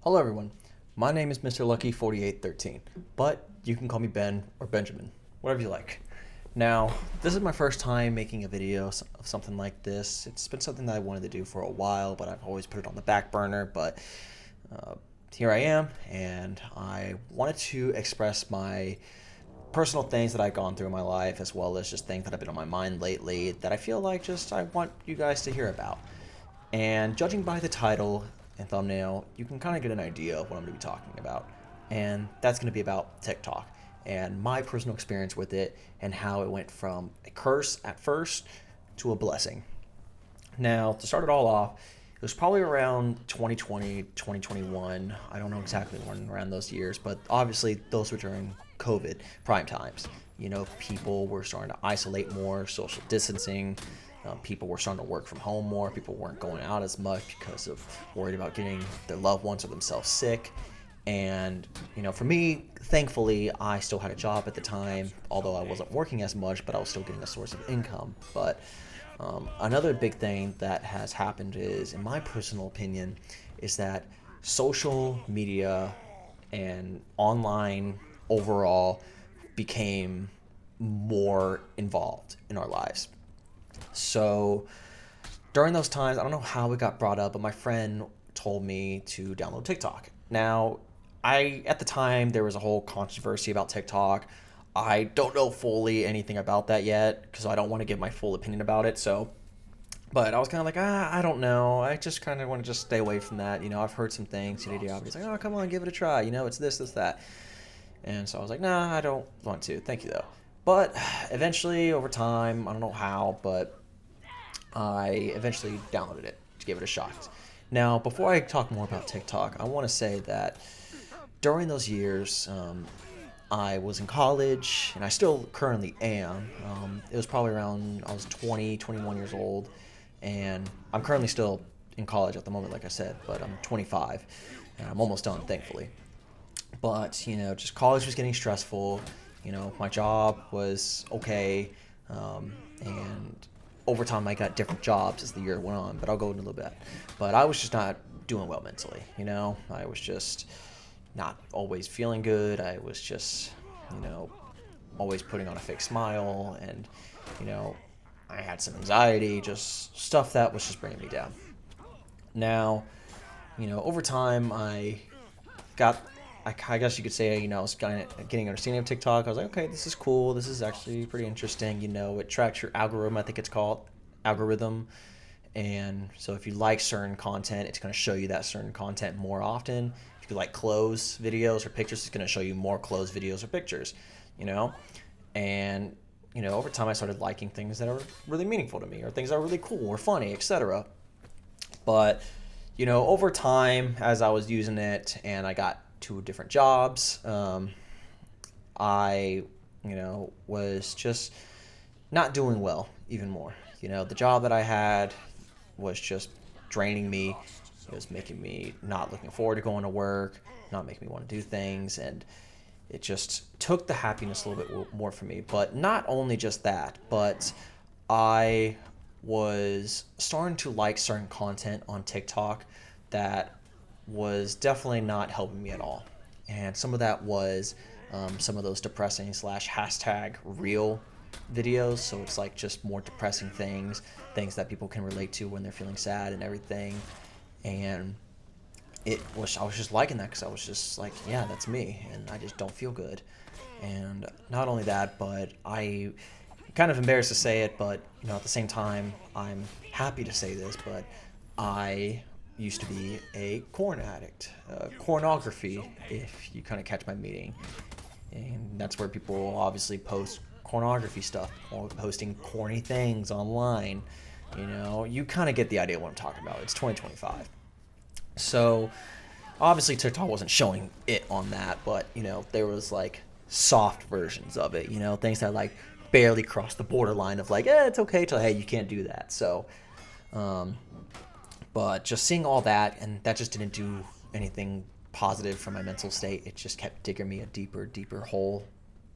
Hello everyone, my name is Mr. Lucky 4813, but you can call me Ben or Benjamin, whatever you like. Now, this is my first time making a video of something like this. It's been something that I wanted to do for a while, but I've always put it on the back burner, but uh, here I am, and I wanted to express my personal things that I've gone through in my life, as well as just things that have been on my mind lately that I feel like just I want you guys to hear about. And judging by the title and thumbnail, you can kind of get an idea of what I'm going to be talking about. And that's going to be about TikTok and my personal experience with it and how it went from a curse at first to a blessing. Now, to start it all off, it was probably around 2020, 2021. I don't know exactly when around those years, but obviously those were during COVID prime times. You know, people were starting to isolate more, social distancing. People were starting to work from home more. People weren't going out as much because of worried about getting their loved ones or themselves sick. And, for me, thankfully, I still had a job at the time, although I wasn't working as much, but I was still getting a source of income. But another big thing that has happened is, in my personal opinion, is that social media and online overall became more involved in our lives. So during those times, I don't know how it got brought up, but my friend told me to download TikTok. Now, at the time, there was a whole controversy about TikTok. I don't know fully anything about that yet because I don't want to give my full opinion about it. But I was kind of like, I don't know. I just kind of want to just stay away from that. I've heard some things. He's like, oh, come on, give it a try. It's this, that. And so I was like, nah, I don't want to. Thank you, though. But eventually, over time, I don't know how, but I eventually downloaded it to give it a shot. Now, before I talk more about TikTok, I want to say that during those years, I was in college, and I still currently am. It was probably around, I was 20, 21 years old, and I'm currently still in college at the moment, like I said, but I'm 25, and I'm almost done, thankfully. But, just college was getting stressful. My job was okay, and over time I got different jobs as the year went on, but I'll go into a little bit. But I was just not doing well mentally, I was just not always feeling good. I was just, you know, always putting on a fake smile, and, you know, I had some anxiety, just stuff that was just bringing me down. Now, over time, got, I guess you could say, I was getting understanding of TikTok. I was like, okay, this is cool. This is actually pretty interesting. It tracks your algorithm, I think it's called algorithm. And so if you like certain content, it's going to show you that certain content more often. If you like clothes videos or pictures, it's going to show you more clothes videos or pictures, you know? And, over time I started liking things that are really meaningful to me or things that are really cool or funny, etc. But, over time, as I was using it and I got two different jobs, I, was just not doing well even more. The job that I had was just draining me. It was making me not looking forward to going to work, not making me want to do things, and it just took the happiness a little bit more from me. But not only just that, but I was starting to like certain content on TikTok that was definitely not helping me at all. And some of that was some of those depressing slash hashtag real videos. So it's like just more depressing things that people can relate to when they're feeling sad and everything. And I was just liking that because I was just like, yeah, that's me, and I just don't feel good. And not only that, but I kind of embarrassed to say it, but at the same time, I'm happy to say this, but I used to be a corn addict, cornography, if you kind of catch my meaning. And that's where people obviously post pornography stuff or posting corny things online. You kind of get the idea of what I'm talking about. It's 2025. So obviously TikTok wasn't showing it on that, but there was like soft versions of it, things that like barely crossed the borderline of like, it's okay to, hey, you can't do that. So um but just seeing all that, and that just didn't do anything positive for my mental state. It just kept digging me a deeper hole.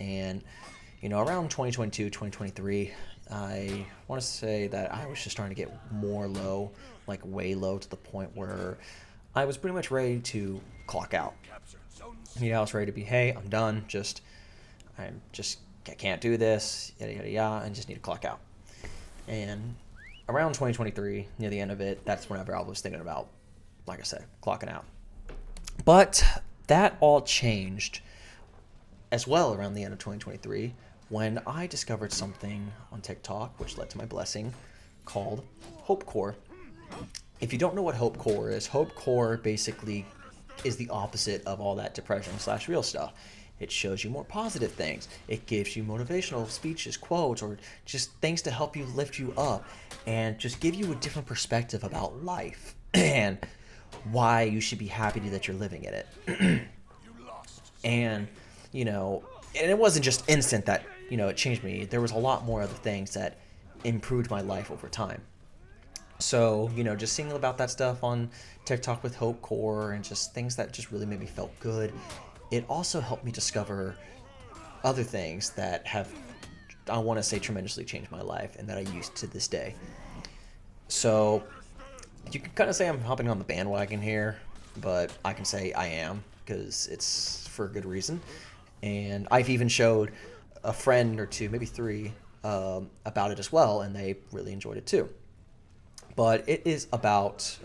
And around 2022, 2023, I want to say that I was just starting to get more low, like way low, to the point where I was pretty much ready to clock out. I was ready to be, hey, I'm done. I can't do this, yada, yada, yada, and just need to clock out. And around 2023, near the end of it, that's whenever I was thinking about, like I said, clocking out. But that all changed as well around the end of 2023 when I discovered something on TikTok, which led to my blessing, called Hope Core. If you don't know what Hope Core is, Hope Core basically is the opposite of all that depression/real stuff. It shows you more positive things. It gives you motivational speeches, quotes, or just things to help you lift you up and just give you a different perspective about life and why you should be happy that you're living in it. And, and it wasn't just instant that, it changed me. There was a lot more other things that improved my life over time. So, just seeing about that stuff on TikTok with Hope Core and just things that just really made me feel good. It also helped me discover other things that have, I want to say, tremendously changed my life and that I use to this day. So you can kind of say I'm hopping on the bandwagon here, but I can say I am because it's for a good reason. And I've even showed a friend or two, maybe three, about it as well, and they really enjoyed it too. But it is about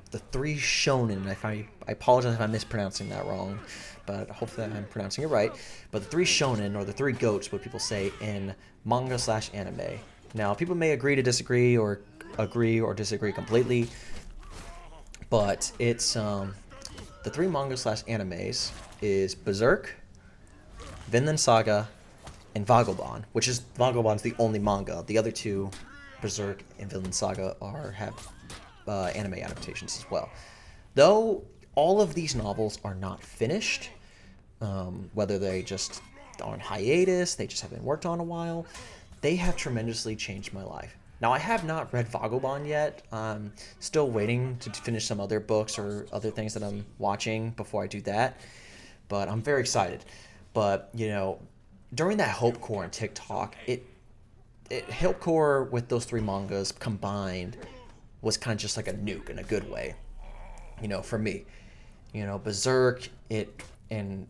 the three shonen. I apologize if I'm mispronouncing that wrong, but hopefully I'm pronouncing it right. But the three shonen, or the three goats, what people say in manga/anime. Now, people may agree to disagree, or agree or disagree completely, but it's the three manga/animes is Berserk, Vinland Saga, and Vagabond, which is Vagabond's the only manga. The other two, Berserk and Vinland Saga, have anime adaptations as well. Though all of these novels are not finished, whether they just are on hiatus, they just haven't worked on a while, they have tremendously changed my life. Now, I have not read Vagabond yet. I'm still waiting to finish some other books or other things that I'm watching before I do that, but I'm very excited. But, during that Hope Core on TikTok, Hope Core with those three mangas combined was kind of just like a nuke in a good way, for me. Berserk, and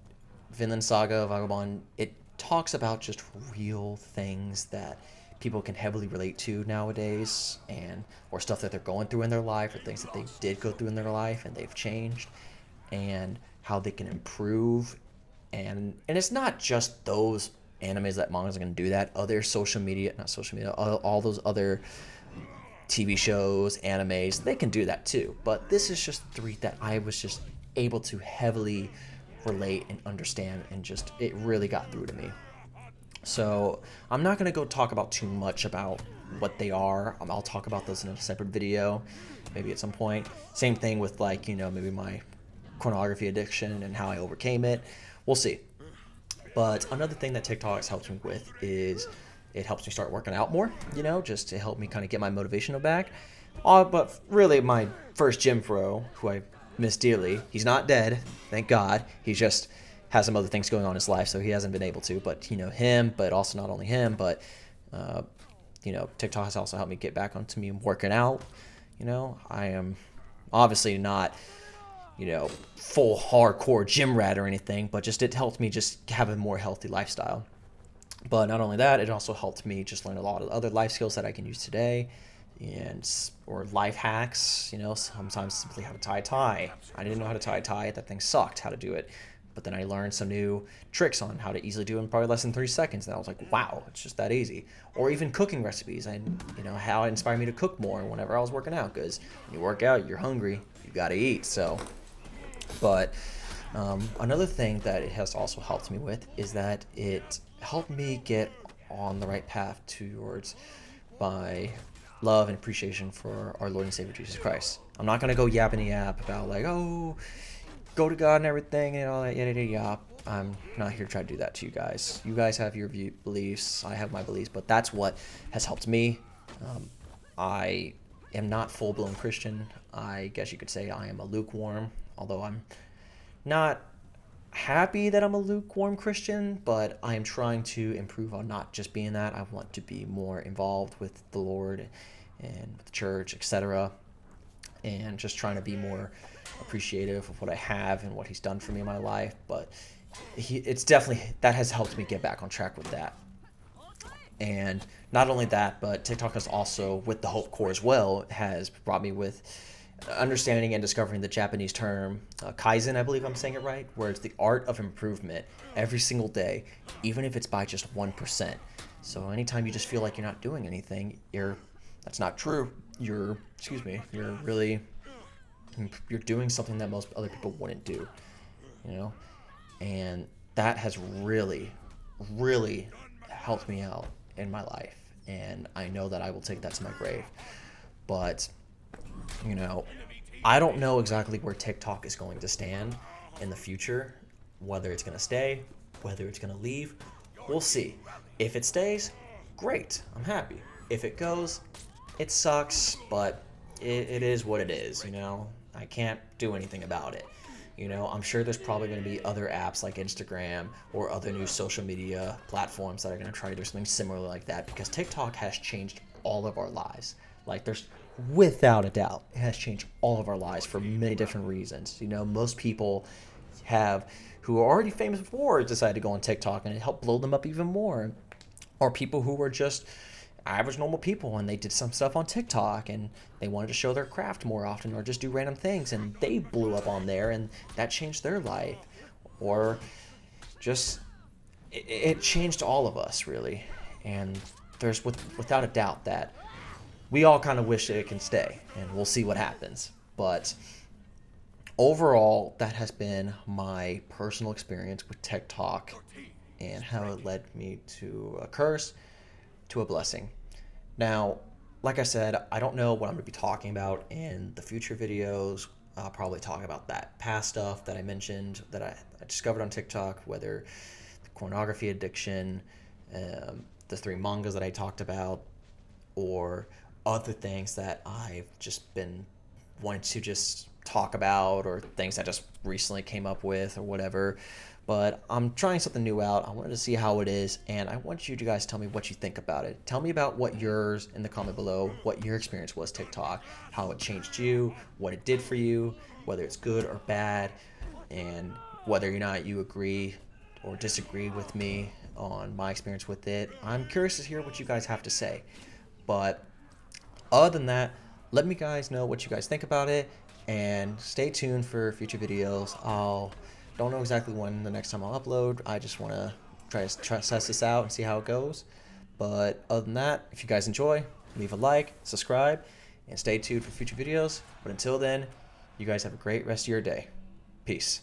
Vinland Saga, Vagabond, it talks about just real things that people can heavily relate to nowadays, or stuff that they're going through in their life, or things that they did go through in their life and they've changed, and how they can improve. And it's not just those animes that mangas are going to do that. Other all those other TV shows, animes, they can do that too. But this is just three that I was just able to heavily relate and understand, and just it really got through to me. So I'm not going to go talk about too much about what they are. I'll talk about those in a separate video, maybe at some point. Same thing with maybe my pornography addiction and how I overcame it. We'll see. But another thing that TikTok has helped me with is it helps me start working out more, just to help me kind of get my motivation back. But really, my first gym bro, who I miss dearly, he's not dead, thank God. He just has some other things going on in his life, so he hasn't been able to. But, him, but also not only him, but, TikTok has also helped me get back onto me working out. I am obviously not full hardcore gym rat or anything, but just it helped me just have a more healthy lifestyle. But not only that, it also helped me just learn a lot of other life skills that I can use today, or life hacks. Sometimes simply how to tie a tie. I didn't know how to tie a tie. That thing sucked, how to do it. But then I learned some new tricks on how to easily do it in probably less than 3 seconds. And I was like, wow, it's just that easy. Or even cooking recipes. And, how it inspired me to cook more whenever I was working out. Because when you work out, you're hungry. You got to eat. But another thing that it has also helped me with is that it helped me get on the right path towards my love and appreciation for our Lord and Savior Jesus Christ. I'm not going to go yapping yap about go to God and everything and all that yada yada yada. I'm not here to try to do that to you guys. You guys have your beliefs. I have my beliefs, but that's what has helped me. I am not full-blown Christian. I guess you could say I am a lukewarm, although I'm not happy that I'm a lukewarm Christian, but I am trying to improve on not just being that. I want to be more involved with the Lord and with the church, etc., and just trying to be more appreciative of what I have and what he's done for me in my life, but it's definitely, that has helped me get back on track with that. And not only that, but TikTok has also, with the Hope Core as well, has brought me with understanding and discovering the Japanese term Kaizen, I believe I'm saying it right, where it's the art of improvement every single day, even if it's by just 1%. So anytime you just feel like you're not doing anything, that's not true. You're really, you're doing something that most other people wouldn't do, you know? And that has really, really helped me out in my life. And I know that I will take that to my grave. But, I don't know exactly where TikTok is going to stand in the future, whether it's going to stay, whether it's going to leave. We'll see. If it stays, great. I'm happy. If it goes, it sucks, but it is what it is, I can't do anything about it. I'm sure there's probably going to be other apps like Instagram or other new social media platforms that are going to try to do something similar like that, because TikTok has changed all of our lives. Like, there's, without a doubt, it has changed all of our lives for many different reasons. Most people who are already famous before, decide to go on TikTok and it helped blow them up even more. Or people who were just average normal people and they did some stuff on TikTok and they wanted to show their craft more often or just do random things and they blew up on there and that changed their life. Or just it changed all of us, really. And there's without a doubt that we all kind of wish it can stay, and we'll see what happens. But overall, that has been my personal experience with TikTok and how it led me to a curse to a blessing. Now, like I said, I don't know what I'm going to be talking about in the future videos. I'll probably talk about that past stuff that I mentioned that I discovered on TikTok, whether the pornography addiction, the 3 mangas that I talked about, or other things that I've just been wanting to just talk about, or things I just recently came up with or whatever. But I'm trying something new out. I wanted to see how it is, and I want you to guys tell me what you think about it. Tell me about what yours in the comment below, what your experience was TikTok, how it changed you, what it did for you, whether it's good or bad, and whether or not you agree or disagree with me on my experience with it. I'm curious to hear what you guys have to say. But other than that, let me guys know what you guys think about it, and stay tuned for future videos. Don't know exactly when the next time I'll upload. I just want to try to test this out and see how it goes. But other than that, if you guys enjoy, leave a like, subscribe, and stay tuned for future videos. But until then, you guys have a great rest of your day. Peace.